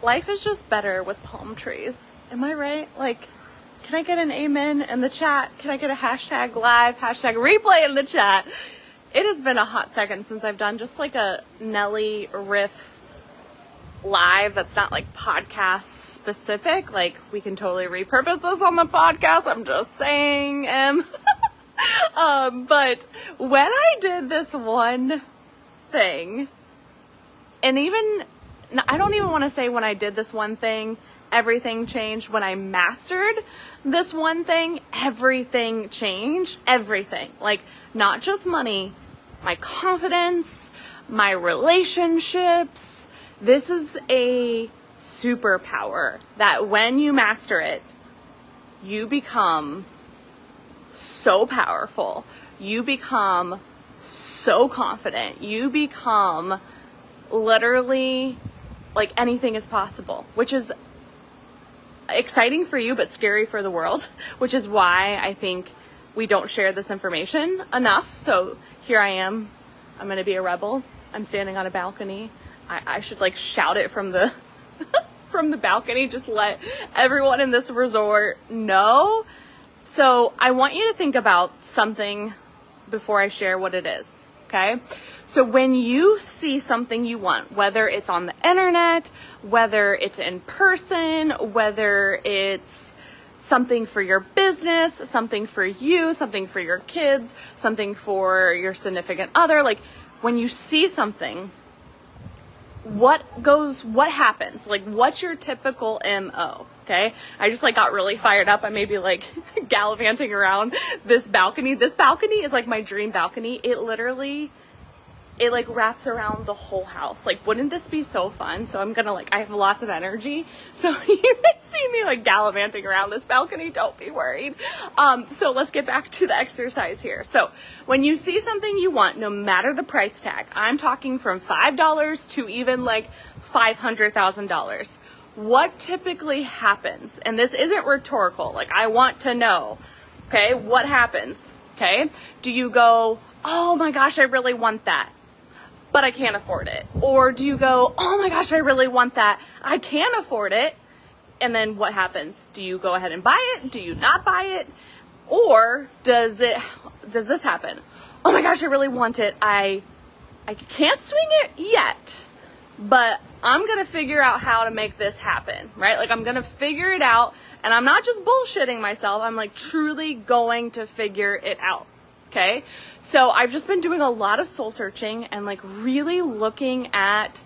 life is just better with palm trees. Am I right? Like, can I get an amen in the chat? Can I get a hashtag live, hashtag replay in the chat? It has been a hot second since I've done just like a Nellie riff live that's not like podcast specific. Like, we can totally repurpose this on the podcast. I'm just saying. But when I did this one thing, and even, I don't even want to say when I did this one thing, everything changed. When I mastered this one thing, everything changed. Everything. Like, not just money, my confidence, my relationships. This is a superpower that when you master it, you become so powerful. You become so confident. You become literally like anything is possible, which is exciting for you, but scary for the world, which is why I think we don't share this information enough. So here I am. I'm going to be a rebel. I'm standing on a balcony. I should like shout it from the from the balcony, just let everyone in this resort know. So I want you to think about something before I share what it is, okay? So when you see something you want, whether it's on the internet, whether it's in person, whether it's something for your business, something for you, something for your kids, something for your significant other, like when you see something, what happens? Like, what's your typical MO? Okay. I just like got really fired up. I may be like gallivanting around this balcony. This balcony is like my dream balcony. It like wraps around the whole house. Like, wouldn't this be so fun? So I'm gonna I have lots of energy. So you may see me like gallivanting around this balcony. Don't be worried. So let's get back to the exercise here. So when you see something you want, no matter the price tag, I'm talking from $5 to even like $500,000. What typically happens? And this isn't rhetorical. Like, I want to know, okay, what happens? Okay. Do you go, oh my gosh, I really want that, but I can't afford it? Or do you go, oh my gosh, I really want that, I can afford it? And then what happens? Do you go ahead and buy it? Do you not buy it? Or does this happen? Oh my gosh, I really want it. I can't swing it yet, but I'm going to figure out how to make this happen, right? Like, I'm going to figure it out, and I'm not just bullshitting myself. I'm like truly going to figure it out. Okay. So I've just been doing a lot of soul searching and like really looking at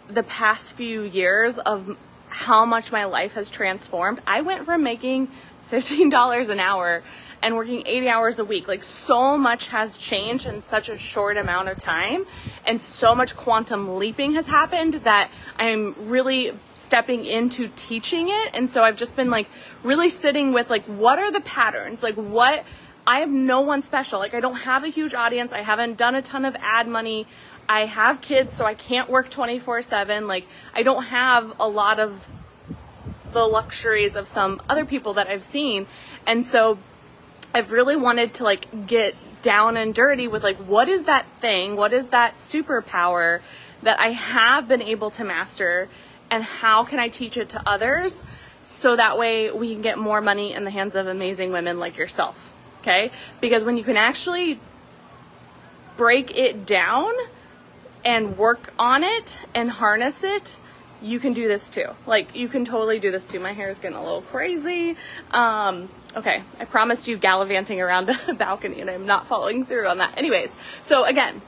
the past few years of how much my life has transformed. I went from making $15 an hour and working 80 hours a week. Like, so much has changed in such a short amount of time, and so much quantum leaping has happened that I'm really stepping into teaching it. And so I've just been like really sitting with like, what are the patterns? Like, I have no one special. Like, I don't have a huge audience. I haven't done a ton of ad money. I have kids, so I can't work 24/7. Like, I don't have a lot of the luxuries of some other people that I've seen. And so I've really wanted to like get down and dirty with like, what is that thing? What is that superpower that I have been able to master, and how can I teach it to others so that way we can get more money in the hands of amazing women like yourself? Okay? Because when you can actually break it down and work on it and harness it, you can do this too. Like, you can totally do this too. My hair is getting a little crazy. Okay, I promised you gallivanting around a balcony, and I'm not following through on that. Anyways, so again,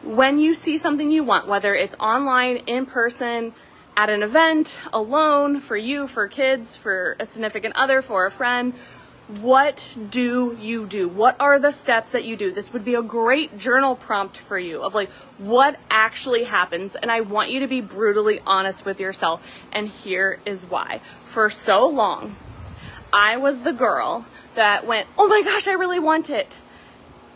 when you see something you want, whether it's online, in person, at an event, alone, for you, for kids, for a significant other, for a friend, what do you do? What are the steps that you do? This would be a great journal prompt for you of like, what actually happens? And I want you to be brutally honest with yourself. And here is why. For so long, I was the girl that went, oh my gosh, I really want it.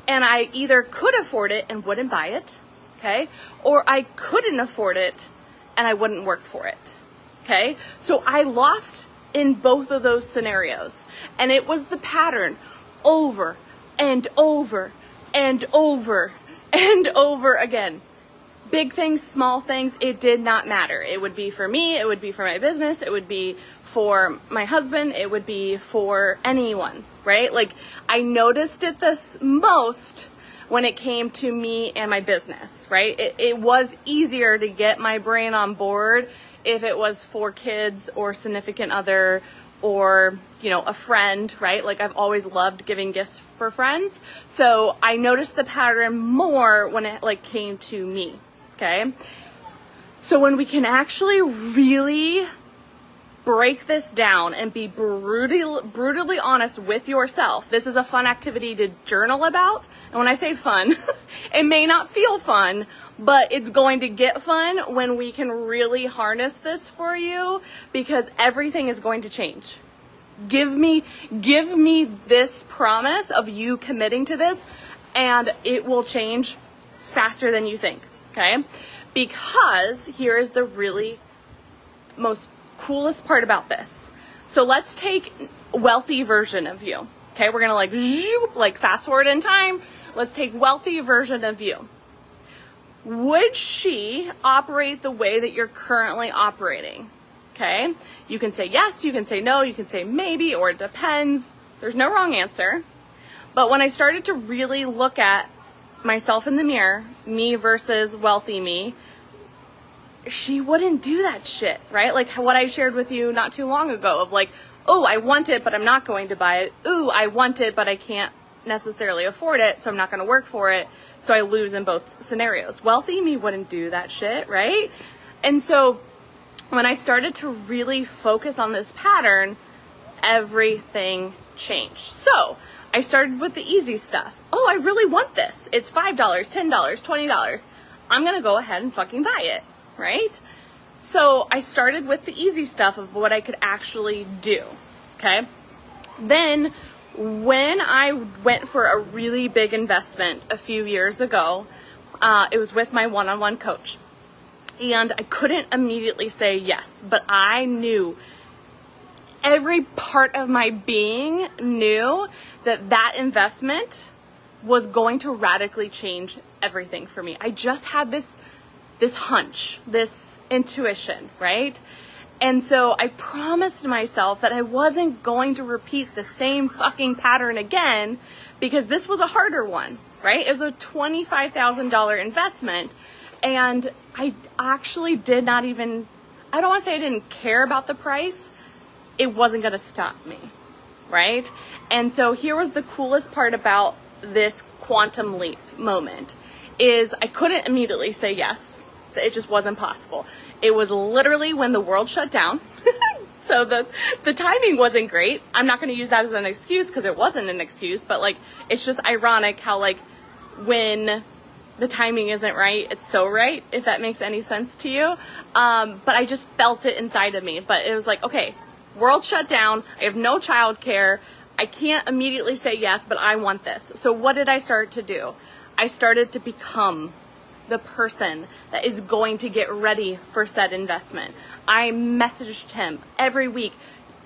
And I either could afford it and wouldn't buy it, okay? Or I couldn't afford it and I wouldn't work for it, okay? So I lost in both of those scenarios. And it was the pattern over and over and over and over again. big things, small things, it did not matter. It would be for me, it would be for my business, it would be for my husband, it would be for anyone, right? Like, I noticed it the most when it came to me and my business, right? It was easier to get my brain on board if it was for kids or significant other or, you know, a friend, right? Like, I've always loved giving gifts for friends. So I noticed the pattern more when it like came to me, okay? So when we can actually really break this down and be brutally honest with yourself, this is a fun activity to journal about. And when I say fun, it may not feel fun, but it's going to get fun when we can really harness this for you, because everything is going to change. Give me this promise of you committing to this, and it will change faster than you think, okay? Because here is the really most coolest part about this. So let's take wealthy version of you, okay? We're gonna like fast forward in time. Let's take wealthy version of you. Would she operate the way that you're currently operating? Okay, you can say yes, you can say no, you can say maybe, or it depends. There's no wrong answer. But when I started to really look at myself in the mirror, me versus wealthy me, she wouldn't do that shit, right? Like what I shared with you not too long ago of like, oh, I want it, but I'm not going to buy it. Ooh, I want it, but I can't necessarily afford it, so I'm not going to work for it. So I lose in both scenarios. Wealthy me wouldn't do that shit, right? And so when I started to really focus on this pattern, everything changed. So I started with the easy stuff. Oh, I really want this. It's $5, $10, $20. I'm going to go ahead and fucking buy it, right? So I started with the easy stuff of what I could actually do, okay? Then when I went for a really big investment a few years ago, it was with my one-on-one coach. And I couldn't immediately say yes, but I knew, every part of my being knew that that investment was going to radically change everything for me. I just had this hunch, this intuition, right? And so I promised myself that I wasn't going to repeat the same fucking pattern again, because this was a harder one, right? It was a $25,000 investment. And I actually did not even, I don't want to say I didn't care about the price. It wasn't going to stop me, right? And so here was the coolest part about this quantum leap moment is I couldn't immediately say yes. It just wasn't possible. It was literally when the world shut down. So the timing wasn't great. I'm not going to use that as an excuse because it wasn't an excuse, but like, it's just ironic how like when the timing isn't right, it's so right, if that makes any sense to you. But I just felt it inside of me. But it was like, okay, world shut down. I have no childcare. I can't immediately say yes, but I want this. So what did I start to do? I started to become the person that is going to get ready for said investment. I messaged him every week.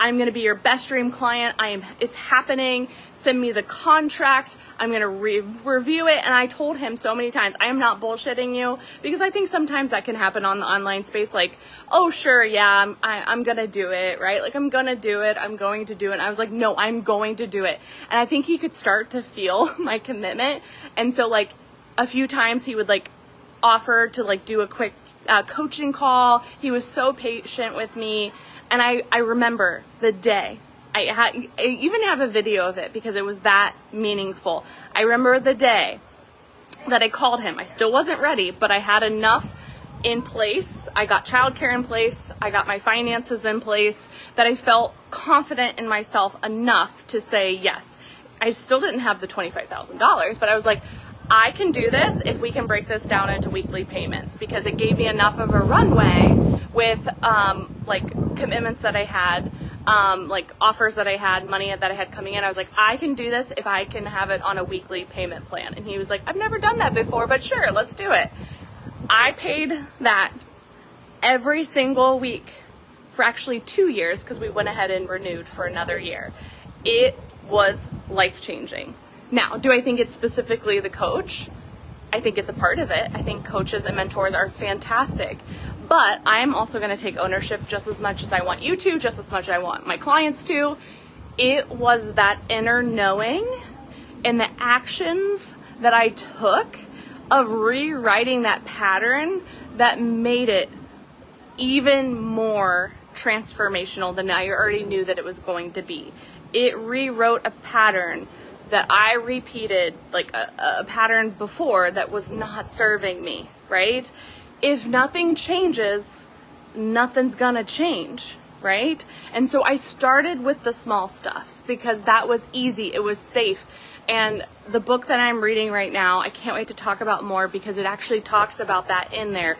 I'm going to be your best dream client. It's happening. Send me the contract. I'm going to review it. And I told him so many times, I am not bullshitting you, because I think sometimes that can happen on the online space. Like, oh, sure. Yeah, I'm going to do it. Right. Like, I'm going to do it. I'm going to do it. And I was like, no, I'm going to do it. And I think he could start to feel my commitment. And so like a few times he would like offer to like do a quick coaching call. He was so patient with me. And I remember the day, I even have a video of it because it was that meaningful. I remember the day that I called him. I still wasn't ready, but I had enough in place. I got childcare in place. I got my finances in place that I felt confident in myself enough to say yes. I still didn't have the $25,000, but I was like, I can do this if we can break this down into weekly payments, because it gave me enough of a runway with like commitments that I had, like offers that I had, money that I had coming in. I was like, I can do this if I can have it on a weekly payment plan. And he was like, I've never done that before, but sure, let's do it. I paid that every single week for actually 2 years, because we went ahead and renewed for another year. It was life-changing. Now, do I think it's specifically the coach? I think it's a part of it. I think coaches and mentors are fantastic. But I'm also going to take ownership just as much as I want you to, just as much as I want my clients to. It was that inner knowing and the actions that I took of rewriting that pattern that made it even more transformational than I already knew that it was going to be. It rewrote a pattern that I repeated, like a pattern before that was not serving me, right? If nothing changes, nothing's gonna change, right? And so I started with the small stuff because that was easy, it was safe. And the book that I'm reading right now, I can't wait to talk about more because it actually talks about that in there.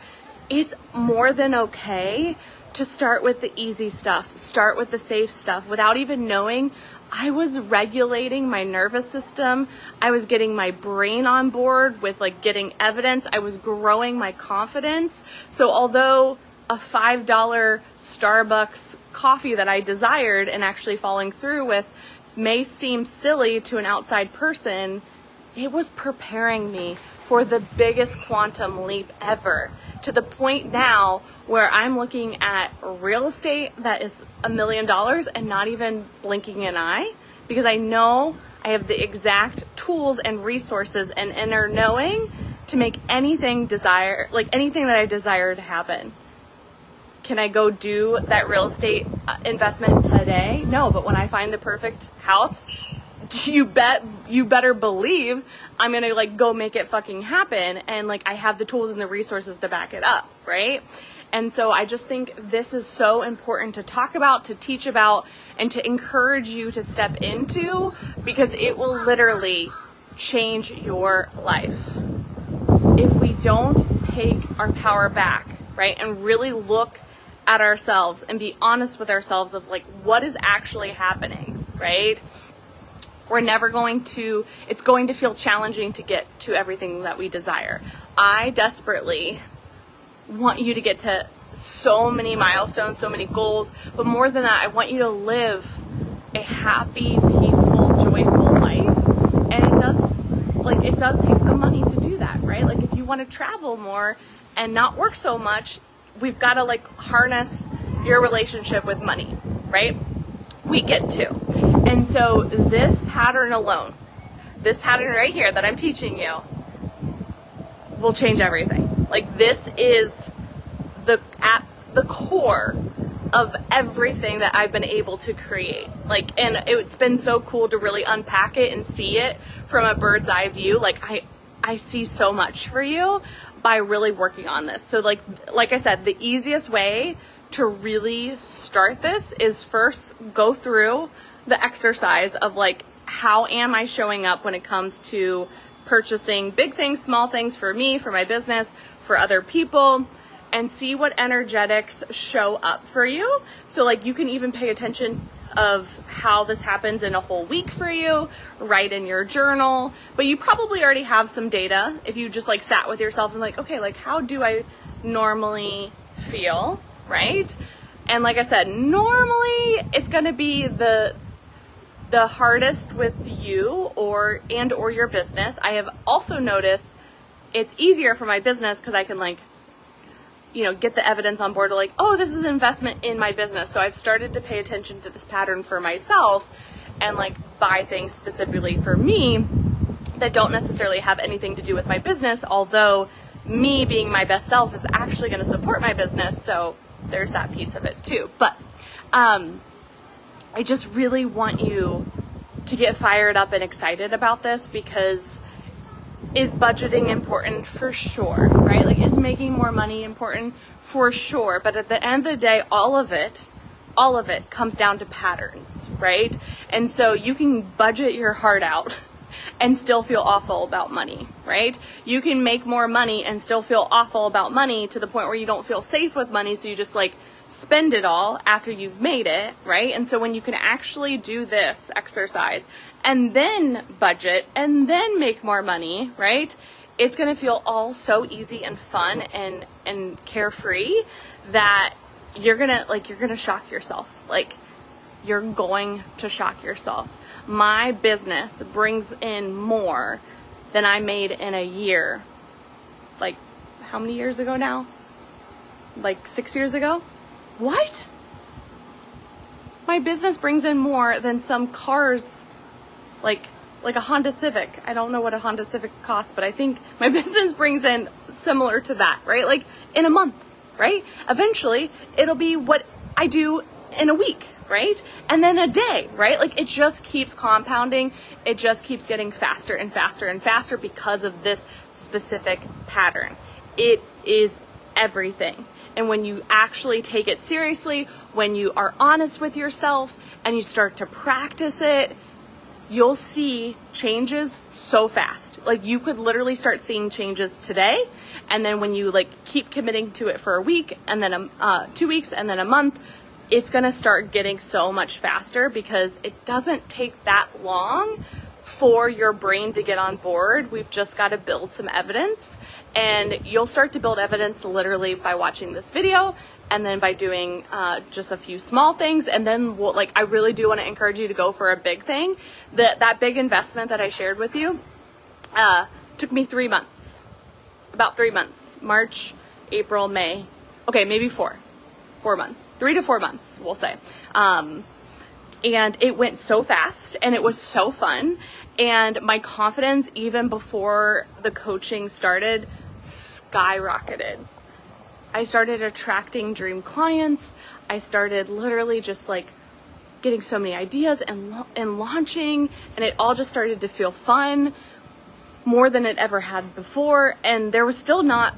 It's more than okay to start with the easy stuff, start with the safe stuff without even knowing. I was regulating my nervous system. I was getting my brain on board with like getting evidence. I was growing my confidence. So although a $5 Starbucks coffee that I desired and actually following through with may seem silly to an outside person, it was preparing me for the biggest quantum leap ever, to the point now where I'm looking at real estate that is $1 million and not even blinking an eye, because I know I have the exact tools and resources and inner knowing to make anything that I desire to happen. Can I go do that real estate investment today? No, but when I find the perfect house, you better believe I'm gonna like go make it fucking happen, and like I have the tools and the resources to back it up, right? And so I just think this is so important to talk about, to teach about, and to encourage you to step into, because it will literally change your life. If we don't take our power back, right, and really look at ourselves and be honest with ourselves of like what is actually happening, right? We're never going to, it's going to feel challenging to get to everything that we desire. I desperately want you to get to so many milestones, so many goals, but more than that, I want you to live a happy, peaceful, joyful life. And it does take some money to do that, right? Like if you want to travel more and not work so much, we've got to like harness your relationship with money, right? We get to. And so this pattern alone, this pattern right here that I'm teaching you will change everything. Like this is at the core of everything that I've been able to create. Like, and it's been so cool to really unpack it and see it from a bird's eye view. Like I see so much for you by really working on this. So like I said, the easiest way to really start this is first go through the exercise of like, how am I showing up when it comes to purchasing big things, small things for me, for my business, for other people, and see what energetics show up for you. So like you can even pay attention of how this happens in a whole week for you, write in your journal, but you probably already have some data if you just like sat with yourself and like, okay, like how do I normally feel, right? And like I said, normally it's going to be the hardest with you or your business. I have also noticed it's easier for my business because I can like, get the evidence on board of like, oh, this is an investment in my business. So I've started to pay attention to this pattern for myself and like buy things specifically for me that don't necessarily have anything to do with my business, although me being my best self is actually going to support my business. So there's that piece of it too. But I just really want you to get fired up and excited about this, because is budgeting important? For sure, right? Like, is making more money important? For sure. But at the end of the day, all of it comes down to patterns, right? And so you can budget your heart out and still feel awful about money, right? You can make more money and still feel awful about money to the point where you don't feel safe with money, so you just like spend it all after you've made it, right? And so when you can actually do this exercise and then budget and then make more money, right? It's going to feel all so easy and fun and carefree that you're going to shock yourself. Like, you're going to shock yourself. My business brings in more than I made in a year how many years ago now? Like 6 years ago? What? My business brings in more than some cars, like a Honda Civic. I don't know what a Honda Civic costs, but I think my business brings in similar to that, right? Like in a month, right? Eventually, it'll be what I do in a week, right? And then a day, right? Like it just keeps compounding. It just keeps getting faster and faster and faster because of this specific pattern. It is everything. And when you actually take it seriously, when you are honest with yourself and you start to practice it, you'll see changes so fast. Like you could literally start seeing changes today. And then when you like keep committing to it for a week and then 2 weeks and then a month, it's going to start getting so much faster because it doesn't take that long for your brain to get on board. We've just got to build some evidence, and you'll start to build evidence literally by watching this video and then by doing just a few small things. And then I really do want to encourage you to go for a big thing. That big investment that I shared with you took me 3 months, about 3 months, March, April, May. Okay, maybe 4 months, 3 to 4 months, we'll say. And it went so fast and it was so fun. And my confidence, even before the coaching started, skyrocketed. I started attracting dream clients. I started literally just like getting so many ideas and launching, and it all just started to feel fun more than it ever had before. And there was still not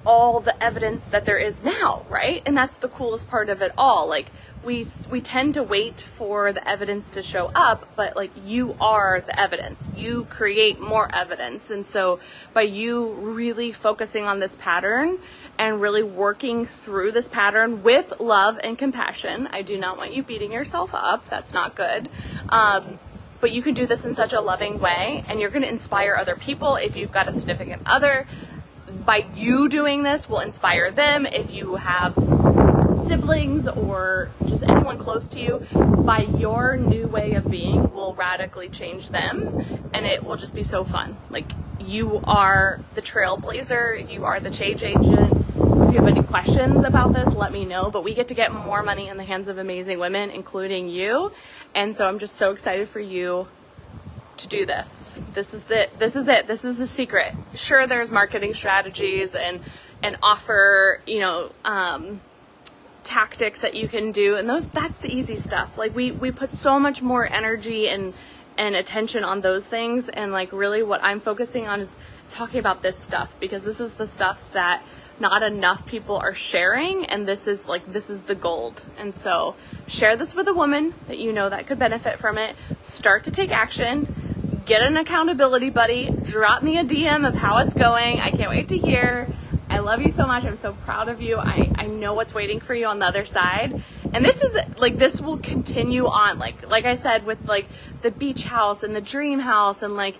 all the evidence that there is now, right? And that's the coolest part of it all. Like we tend to wait for the evidence to show up, but like you are the evidence. You create more evidence. And so by you really focusing on this pattern and really working through this pattern with love and compassion, I do not want you beating yourself up. That's not good. But you can do this in such a loving way, and you're going to inspire other people. If you've got a significant other, by you doing this will inspire them. If you have siblings or just anyone close to you, by your new way of being will radically change them, and it will just be so fun. Like you are the trailblazer, you are the change agent. If you have any questions about this, let me know. But we get to get more money in the hands of amazing women, including you. And so I'm just so excited for you to do this. This is it. This is the secret. Sure, there's marketing strategies and offer, tactics that you can do, and that's the easy stuff. Like we put so much more energy and attention on those things, and like really what I'm focusing on is talking about this stuff, because this is the stuff that not enough people are sharing, and this is the gold. And so share this with a woman that you know that could benefit from it. Start to take action. Get an accountability buddy. Drop me a DM of how it's going. I can't wait to hear. I love you so much. I'm so proud of you. I know what's waiting for you on the other side. And this will continue on. Like I said, with like the beach house and the dream house, and like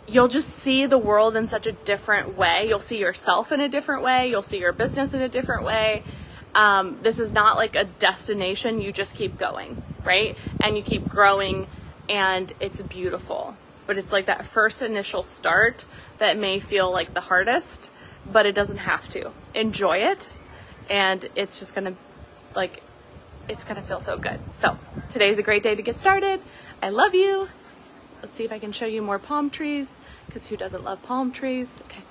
you'll just see the world in such a different way. You'll see yourself in a different way. You'll see your business in a different way. This is not like a destination. You just keep going, right? And you keep growing, and it's beautiful. But it's like that first initial start that may feel like the hardest, but it doesn't have to. Enjoy it, and it's just gonna feel so good. So today's a great day to get started. I love you. Let's see if I can show you more palm trees, because who doesn't love palm trees? Okay.